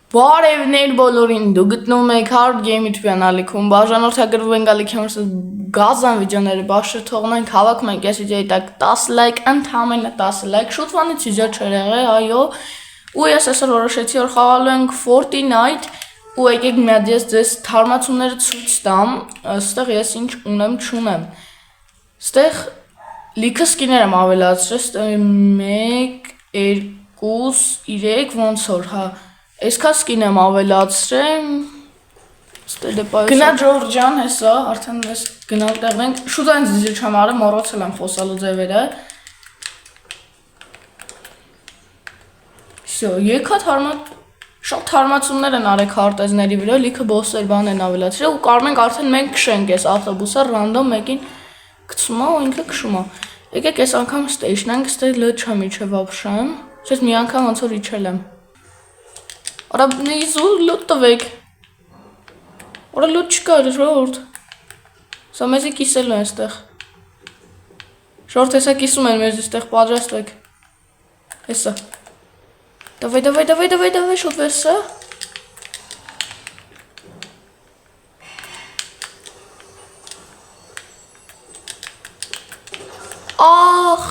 Բարևներ բոլորին, դու գտնում եք Hard Game YouTube ալիքում, բաժանորդագրվում ենք ալիքի համար գազան վիդեոները, բաշր թողնենք, հավաքում ենք այս վիդեոյի տակ 10 լայք, ընդհանրապես 10 լայք, շուտվանից վիդեո չէր եղել, այո, ու ես այսօր որոշեցի, որ խաղալու ենք Fortnite, ու եկեք մի հատ ես ձեզ թարմացումները ցույց տամ, այստեղ ես ինչ ունեմ, չունեմ, այստեղ լիքը սկիներ եմ ավելացրել, այստեղ 1, 2, 3, ոնց որ, հա, այսքան սկին եմ ավելացրել, գնա Ջորջան, հեսա, արդեն ես գնալ տեղն ենք, շուտ այն զիզիլ չեմ արել, մոռացել եմ խոսալու ձևերը, եկա շատ թարմացումներ են արեք հարտեզների վրա, լիքը բոսեր բան են ավելացրել ու կարող ենք արդեն մենք քշենք այս ավտոբուսը ռանդոմ մեկին գցում է ու ինքը քշում է, եկեք այս անգամ ստեյշնենք, ստեղ լը չեմ իջել վապշեմ, ես մի անգամ ոնց որ իջել եմ Ora նիզու լուտ տվեք, ora լուտ չկա, ժողովուրդ, սա մեզի կիսելու են ստեղ, ժողովուրդ հեսա կիսում են մեզ ստեղ պատրաստվեք, հեսա, դավայ, շուտ վերսա, աղ,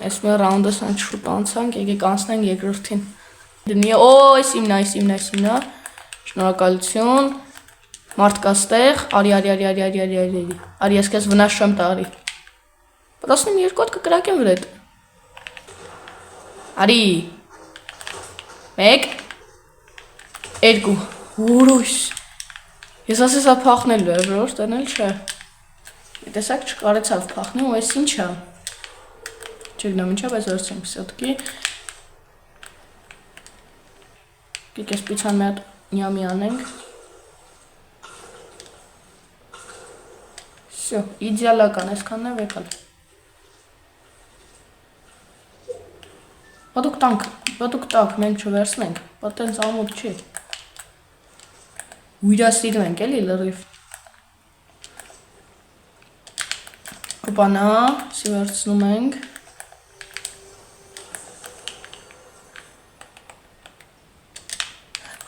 այս մի ռաունդս անց շուտ անցանք, եկեք անցնենք երկրորդին, Դնի, այս իմնա, շնորհակալություն, մարդ կա ստեղ, արի, ես քեզ վնաս չեմ տալի, 12 հատ կկրակեմ վրեդ, արի, 1, 2, ուրույս, ես ասես ա պախնելու է, որ տենել չէ, տեսակ չկարեցավ պախնել ու ես ինչ է, չգնամ ինչա, բայց որսենք սյոտքի, Կիկ ես պիցան մի հատ նյամի անենք Սյո, իդյալական, այսքանն է վեկալ Բադուկ տանք, մենք չվերսնենք, բատենց ամոտ չի ու իրաստիրում ենք, էլի լրիվ Հոպանա, սի վերցնում ենք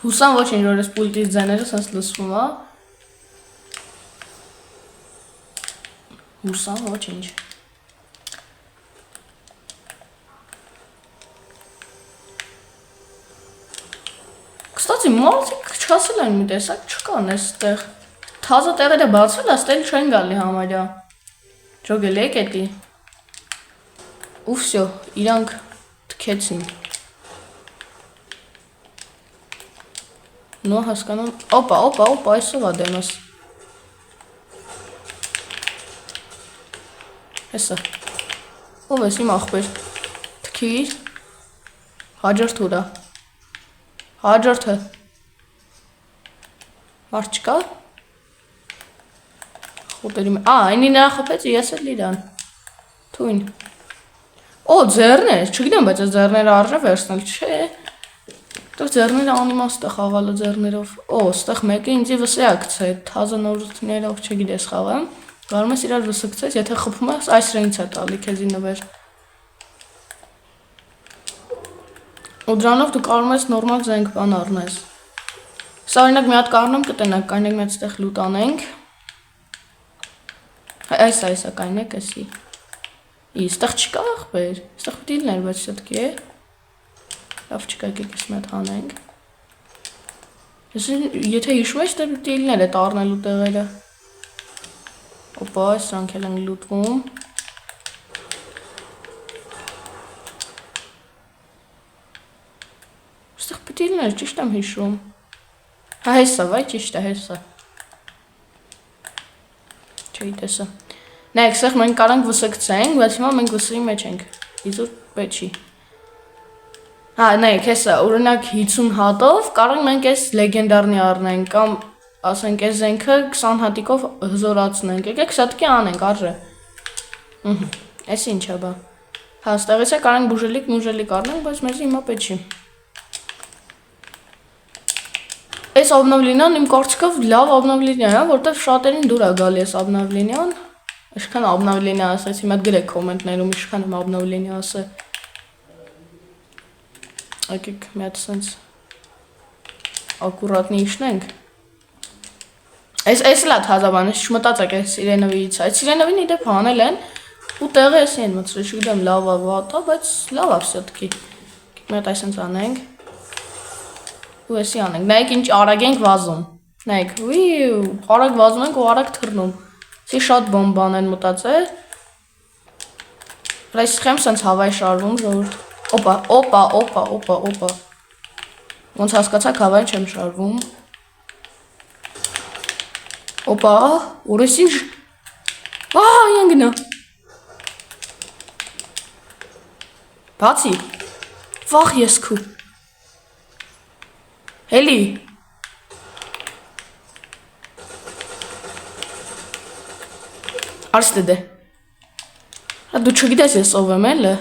Հուսան ոչինչ, որ ես պուլտից ձայները սենց լսվում է Հուսան ոչինչ Կստացի, մարդիկ չասել են մի տեսակ չկան ես տեղ Թազա տեղերը բացել, աստել չեն գալի համարյա Ջոգել եք էտի Ու վսյո, իրանք թքեցին Նո հասկանում, օպա, այսով ա դեմս Հեսա Ով ես իմ աղբեր Թքիր Հաջորդ ուրա Հաջորդը Մարդ չկա Խոտերի այնի նրա խպեց ես էլ իրան Թույն ձերներ, չգիտեմ, բայց ես ձերները արժե վերցնել, չէ Դով ձերները անիմաստ է խաղալը ձերներով, ստեղ մեկը ինձի վսի ակցե, թազը նորություններով չգիտես խաղեմ, գարում ես իրար վսկցես, եթե խպում ես, այս ռենից է տալի քեզի նվեր։ Ու դրանով դու կարում ես նորմալ զենք բան առնես։ Սա օրինակ մի հատ կարնում կտնենք, կայնեք մեծ տեղ լուտ անենք։ Այս կայնեք էսի։ Ստեղ չկա աղբեր, ստեղ պիտիլներ, բայց շտկի է։ Լավ չկա եկեք ես մետ հանենք Եթե հիշում ես դե պիտիլներ է տառնելու տեղերը Օպա, սրանք էլ են լուտվում Ստեղ պիտիլներ, ճիշտ եմ հիշում Հա հեսա, վայ ճիշտ է հեսա Չէի տեսա Նայք, սեղ մենք կարանք վսկցենք, բայց հիմա մենք վսրի մեջ ենք Իզուր պեչի Հա, նայեք, հեսա, ուրենակ 50 հատով կարող մենք այս լեգենդարնի առնենք կամ ասենք այս զենքը 20 հատիկով հզորացնենք, եկեք սատկի անենք, արժե Այս ինչ է բա Հա, ստեղից է կարող ենք բուժելիք առնենք, բայց մեզ հիմա պեչի Այս obnovlinian իմ կարծիքով լավ obnovlinian է, որտև շատերին դուր է գալի այս obnovlinian Իշքան obnovlinian ասեցի, մի հատ գրեք կոմենտներում, իշքան եմ obnovlinian ասե Եկեք մի հատ սենց ակուրատնի իշնենք։ Այս լա թազաբան, ես չմտածեք այս սիրենովից, այդ սիրենովին իդեպ հանել են, ու տեղը էսի են մծրի, չգիտեմ լավ է, վատ է, բայց լավ է վսյոտքի։ Մենք այսենց անենք, ու էսի անենք, նայեք ինչ արագ ենք վազում, նայեք, արագ վազում ենք ու արագ թռնում, սի շատ բոմբան են մտածել, այս խեմ սենց հավայ շարվում ժողովուրդ, օպա, ոնց հասկացաք հավայն չեմ շարվում, օպա, ուրես ինչ, ենգնա, բացի, վաղ ես քու, հելի, արս դե, դու չգիտես ես ով եմ էլը,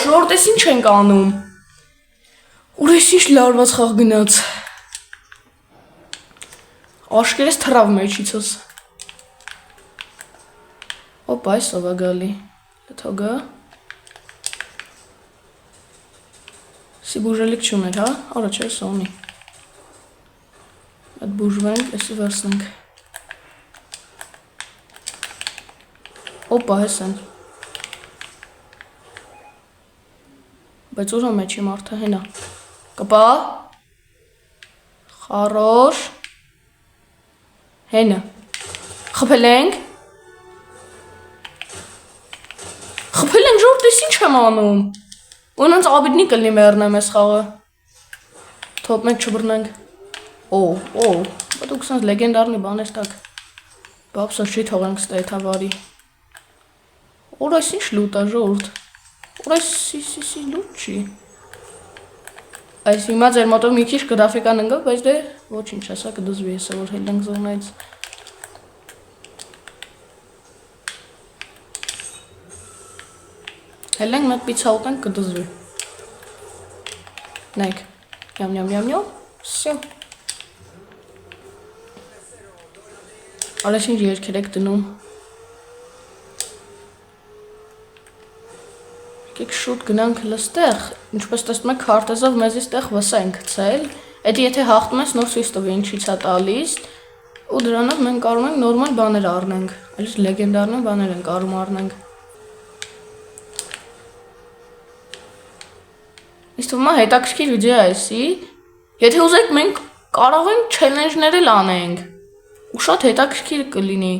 Շորտ ես ինչ ենք անում, ուր ես ինչ լարված խաղ գնաց, աշկերես թրավ մեջիցս, ոպ այս ով է գալի, լթոգը, սի բուժելիք չուներ, հա, արա չէ սոնի, այդ բուժվենք, եսի վերսնենք, ոպա հես են, բայց ուր մեջի մարդը հենա, կպա, խարոշ, հենը, խպել ենք ժորդ ես ինչ եմ անում, ու նենց աբիդնի կլնի մերնեմ ես խաղը, թոպ մենք չբրնենք, բա դուք սենց լեգենդարնի բան ես տակ, բապսոս չի թողենք ստա էթա վարի, ուր այս ինչ լուտ է ժորդ, Ուրես սի լուտ չի, այս հիմա ձեր մոտով մի քիչ գրաֆիկան ընգավ, բայց դե ոչ ինչ ասա կդզվի եսը, որ հելենք զոնայից, հելենք մետ պիցա ուտենք կդզվի, նայք, նյամ, սյո, արես ինչ երկեր եք դնում, Կեք շուտ գնանք լստեղ, ինչպես տեսնում եք քարտեզով մեզի ստեղ վսա ենք գցել, էդի եթե հաղթում ես նոր ցույց տվի ինչից է տալիս, ու դրանով մենք կարող ենք նորմալ բաներ առնենք, այլից լեգենդարնի բաներ ենք կարող առնենք։ Իսկ թվում է հետաքրքիր վիդեո է էսի, եթե ուզեք մենք կարող ենք չելենջներ էլ անենք, ու շատ հետաքրքիր կլինի,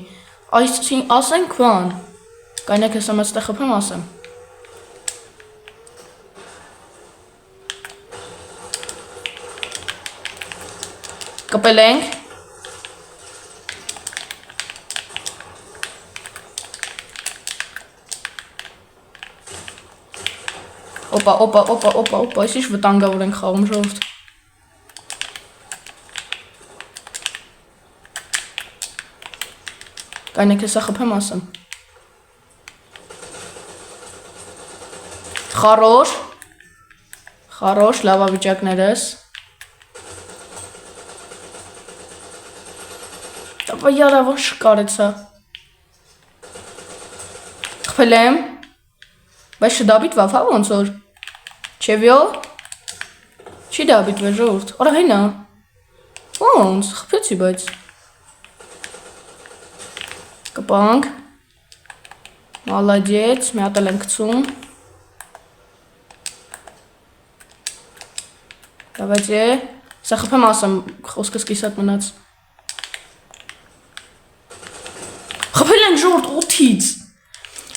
ասենք բան, կայնեք ես ամեն ստեղ խփեմ ասեմ։ Կպել ենք, օպա, այս ինչ վտանգավոր ենք խաղում ժողովուրդ, կայնեք հեսա խփեմ ասեմ, խարոշ, լավավիճակներս, Ապա յարավար շկարեցա, խպել եմ, բայց չդաբիտվավ հա ոնց որ, չևյո, չի դաբիտվե ժողովուրդ, արա հենա, ոնց, խպեցի բայց, կպանք, մալադյեց, մի հատ էլ ենք գցում, դավայց է, սա խպեմ ասեմ, խոսքս կիսատ մնաց, խփել են ժորդ 8-ից,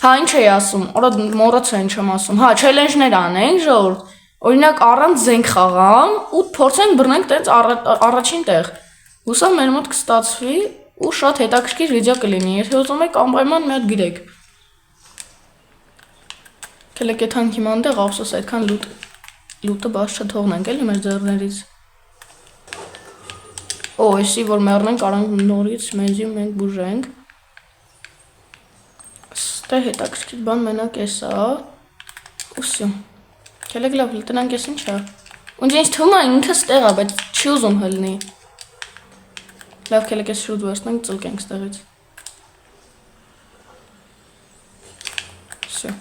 հա ինչ էի ասում, արա մորացա ինչ եմ ասում, հա չելենջներ անենք ժորդ, օրինակ առանց զենք խաղամ ու փորձենք բռնենք տենց առաջին տեղ, հուսամ մեր մոտ կստացվի ու շատ հետաքրքիր վիդեո կլինի, եթե ուզում եք անպայման մի հատ գրեք, կելեք էդ հանք հիմա ընդեղ ափսոս այդքան լուտը բաց չթողնենք էլի մեր ձեռներից, էսի որ մեռնենք արանք նորից մենք բուժենք, Ստե հետաքրքիր բան մենակ էսա, ուսյո, կելեք լավ տնանք ես ինչ է, ու ինձ թվում է ինքը ստեղ է, բայց չի ուզում հլնի, Լավ քելեկես շուտ վերցնենք, ծլկենք ստեղից։ Всё։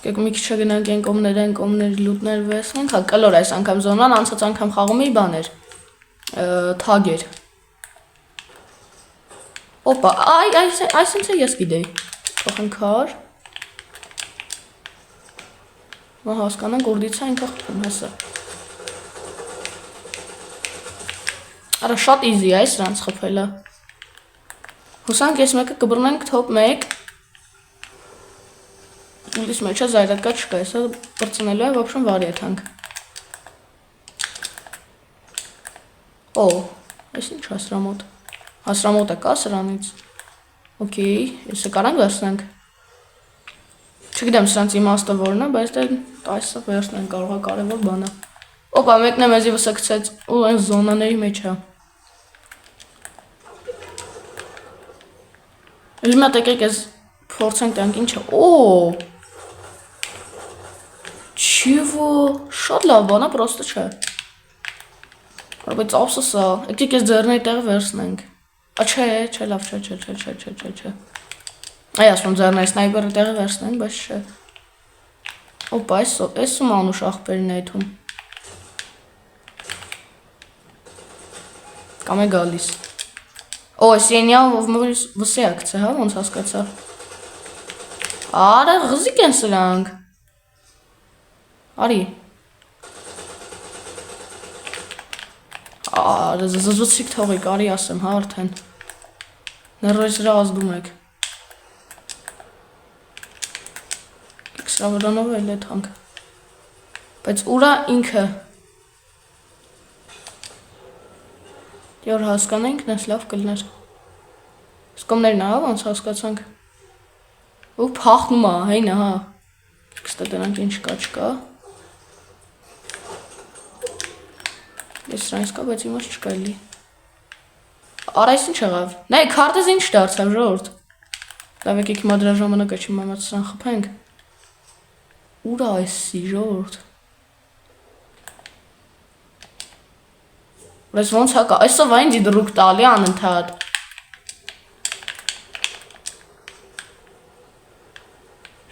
Կեք մի քիչ գնանք ենկոմներ լուտներ վերցնենք, հա կլոր այս անգամ զոնան, անցած անգամ խաղում էի բաներ։ Թագեր։ Օպա, այս ինձ է ես գիտեի։ Թողենք հար։ Մա հասկանանք որդից է ինքը խփում հեսա։ Արա շատ easy է սրանց խփելը։ Հուսանք ես մեկը կբռնենք top 1։ Ուլիս մեջը զայրակա չկա, հեսա բրծնելու է, в общем, վարիանտ։ Օ, այս ինչ հասրամոտ։ Հասրամոտը կա սրանից։ Okay, եսը կարանք վերցնենք։ Չգիտեմ սրանց իմաստը որն է, բայց դե այսը վերցնենք կարող է կարևոր բան է։ Օպա, մեկն է մեզի վսկցեց ու այն զոնաների մեջ է։ Ելի մատ եկեք ես փորձենք տանք ինչ է։ Օ։ Չիվո, շատ լավ բան է, պրոստը չէ։ Բայց ափսոս է, եկեք ես ձեռների տեղը վերցնենք։ Չէ, լավ, չէ։ Այ ասում ձեռների սնայպերի տեղը վերցնենք, բայց չէ։ Օպա, այս ում անուշ աղբերին է եթում։ Կամ է գալիս։ Օ, այս ենյալ վսեակց է, հա, ոնց հասկացա։ Արա, ղզիկ են սրանք։ Արի։ Արա, զզվցիկ թողիկ, արի ասեմ, հա, արդեն։ Ներրոյս վրա ազդում եք։ Սրա վրանով էլ է թանք։ Բայց ուրա ինքը։ Դյոր հասկանենք, նես լավ կլներ։ Սկոմներն ահա, ոնց հասկացանք։ Ու պախնում է, հեյնը, հա։ Կստա դրանք ինչ չկա։ Ես սրանից կա, բայց իմաց չկա էլի։ Արա այս ինչ եղավ։ Նայ, քարտեզ ինչ դարձավ, ժողովուրդ։ Լավ եկեք հիմա դրա ժամանակը չիմամած սրան խփենք։ Ուրա այսի ժողովուրդ։ Բայց ոնց հակա, այսով այն դիդրուկ տալի անընդհատ։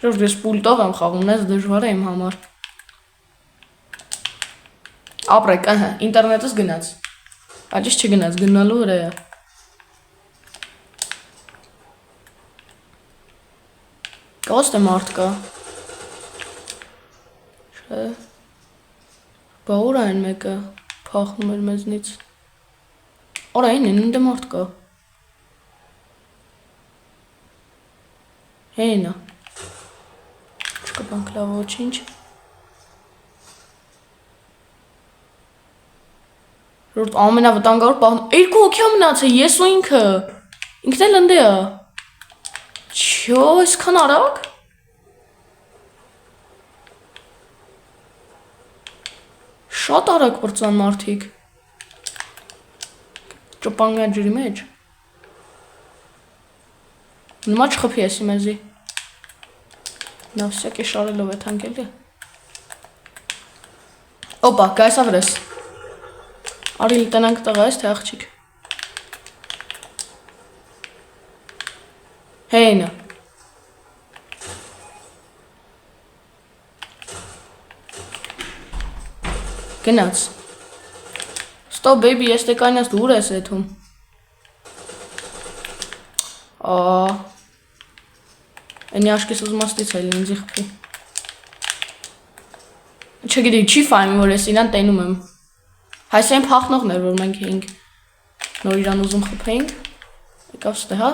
Ժողովուրդ ես պուլտով եմ խաղում, նես դժվար է իմ համար։ Ապրեք, ահա, ինտերնետս գնաց։ Աջից չգնաց, գնալու վրա է։ Կոս թե մարդ կա։ Չէ։ Բա ուր այն մեկը փախնում էր մեզնից։ Օրա այն են, ինդ մարդ կա։ Հենա։ Չկպանք լավ ոչինչ։ Ժորդ ամենավտանգավոր պահն։ Երկու հոգյա մնաց է, ես ու ինքը։ Ինքն էլ ընդե է։ Չո, այսքան արագ։ Շատ արագ պրծան մարդիկ։ Ճոպանգ է ջրի մեջ։ Նմա չխպի եսի մեզի։ Նա վսյակ է շարելով է թանկելի։ Օպա, գայս ավրես։ Արի լիտենանք տղա ես, թե աղջիկ։ Հեյնը։ Գնաց։ Ստոպ, բեյբի, ես տեկանյաս դուր ես եթում։ Ենի աշկես ուզմաստից էլ ինձի խպի։ Չգիտի, չի ֆայմի, որ ես իրան տենում եմ։ Հայս այն պախնողն էր, որ մենք էինք նոր իրան ուզում խպեինք։ Եկավ ստե, հա։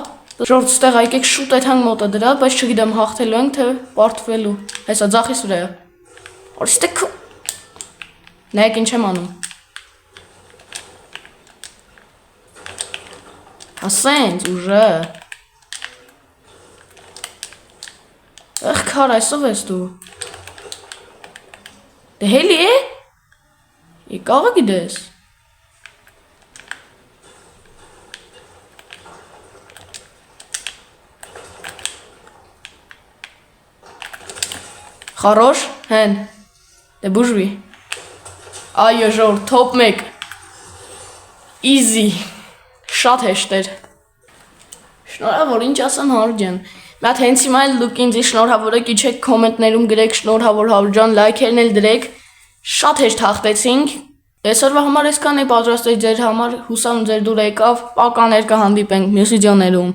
Ժորդ ստեղ այկեք շուտ այդ հանգ մոտը դրա, բայց չգիտեմ հաղթելու ենք, թե պարտվելու։ Հեսա ձախիս վրա է։ Որ ստեք նայեք ինչ եմ անում։ Ասենց ուժը։ Եղ քար այսով ես դու։ Դե հելի է։ Եկաղը գիտես։ Խարոշ, հեն։ Դե բուժվի։ Այո, ժողովուրդ, top 1։ Easy։ Շատ հեշտ էր։ Շնորհավոր, ինչ ասեմ Հարություն ջան։ Մատ հենց հիմա էլ դուք ինձ շնորհավոր եք, իջեք կոմենտներում գրեք շնորհավոր Հարություն ջան, լայքերն էլ դրեք։ Շատ հեշտ հաղթեցինք։ Այսօրվա համար այսքան է պատրաստել ձեր համար, հուսամ ձեր դուր եկավ, պականեր կհանդիպենք մյուս վիդեոներում։